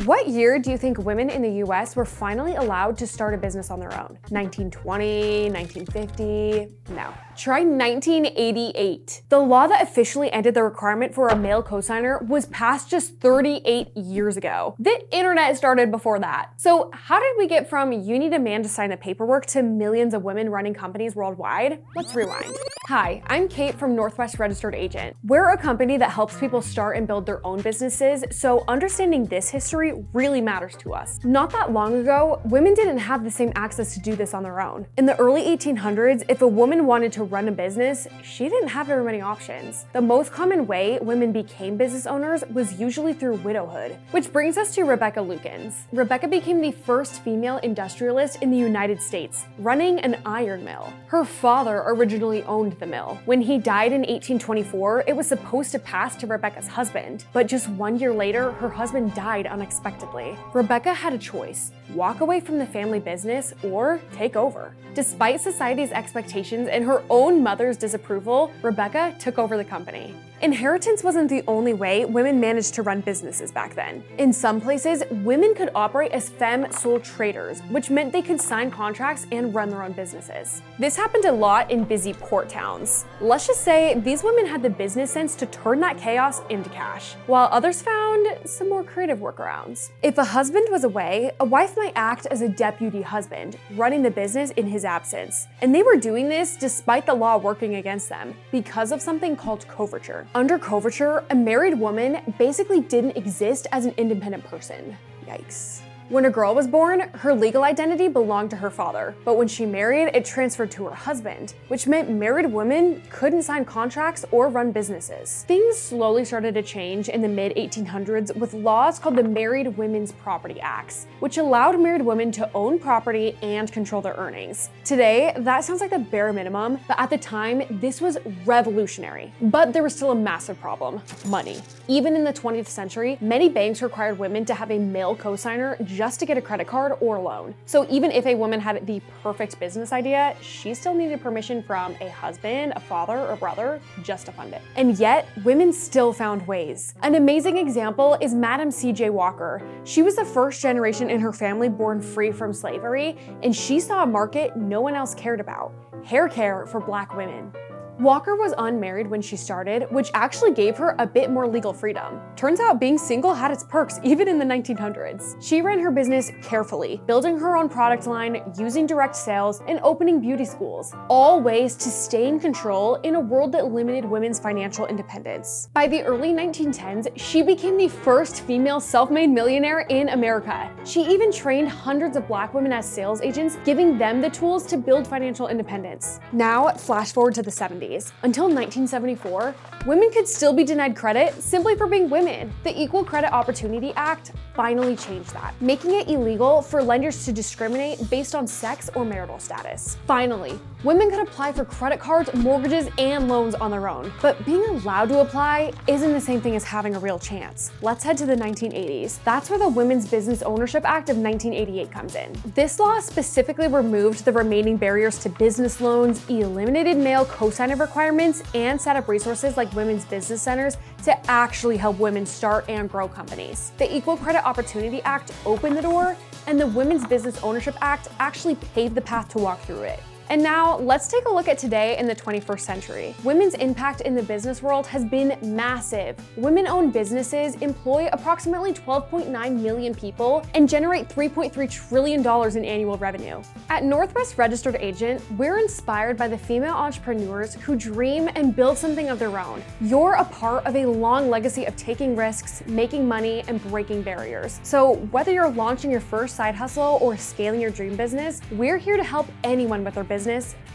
What year do you think women in the US were finally allowed to start a business on their own? 1920, 1950? No. Try 1988. The law that officially ended the requirement for a male cosigner was passed just 38 years ago. The internet started before that. So how did we get from you need a man to sign the paperwork to millions of women running companies worldwide? Let's rewind. Hi, I'm Kate from Northwest Registered Agent. We're a company that helps people start and build their own businesses, so understanding this history really matters to us. Not that long ago, women didn't have the same access to do this on their own. In the early 1800s, if a woman wanted to run a business, she didn't have very many options. The most common way women became business owners was usually through widowhood. Which brings us to Rebecca Lukens. Rebecca became the first female industrialist in the United States, running an iron mill. Her father originally owned the mill. When he died in 1824, it was supposed to pass to Rebecca's husband, but just 1 year later, her husband died unexpectedly. Rebecca had a choice: walk away from the family business or take over. Despite society's expectations and her own mother's disapproval, Rebecca took over the company. Inheritance wasn't the only way women managed to run businesses back then. In some places, women could operate as femme sole traders, which meant they could sign contracts and run their own businesses. This happened a lot in busy port towns. Let's just say these women had the business sense to turn that chaos into cash, while others found some more creative workarounds. If a husband was away, a wife might act as a deputy husband, running the business in his absence. And they were doing this despite the law working against them, because of something called coverture. Under coverture, a married woman basically didn't exist as an independent person. Yikes. When a girl was born, her legal identity belonged to her father, but when she married, it transferred to her husband, which meant married women couldn't sign contracts or run businesses. Things slowly started to change in the mid-1800s with laws called the Married Women's Property Acts, which allowed married women to own property and control their earnings. Today, that sounds like the bare minimum, but at the time, this was revolutionary. But there was still a massive problem: money. Even in the 20th century, many banks required women to have a male cosigner just to get a credit card or loan. So even if a woman had the perfect business idea, she still needed permission from a husband, a father, or brother just to fund it. And yet, women still found ways. An amazing example is Madam C.J. Walker. She was the first generation in her family born free from slavery, and she saw a market no one else cared about: hair care for Black women. Walker was unmarried when she started, which actually gave her a bit more legal freedom. Turns out being single had its perks even in the 1900s. She ran her business carefully, building her own product line, using direct sales, and opening beauty schools, all ways to stay in control in a world that limited women's financial independence. By the early 1910s, she became the first female self-made millionaire in America. She even trained hundreds of Black women as sales agents, giving them the tools to build financial independence. Now, flash forward to the 70s. Until 1974, women could still be denied credit simply for being women. The Equal Credit Opportunity Act finally changed that, making it illegal for lenders to discriminate based on sex or marital status. Finally, women could apply for credit cards, mortgages, and loans on their own. But being allowed to apply isn't the same thing as having a real chance. Let's head to the 1980s. That's where the Women's Business Ownership Act of 1988 comes in. This law specifically removed the remaining barriers to business loans, eliminated male cosigner requirements, and set up resources like women's business centers to actually help women start and grow companies. The Equal Credit Opportunity Act opened the door, and the Women's Business Ownership Act actually paved the path to walk through it. And now, let's take a look at today in the 21st century. Women's impact in the business world has been massive. Women-owned businesses employ approximately 12.9 million people and generate $3.3 trillion in annual revenue. At Northwest Registered Agent, we're inspired by the female entrepreneurs who dream and build something of their own. You're a part of a long legacy of taking risks, making money, and breaking barriers. So whether you're launching your first side hustle or scaling your dream business, we're here to help anyone with their business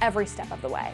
every step of the way.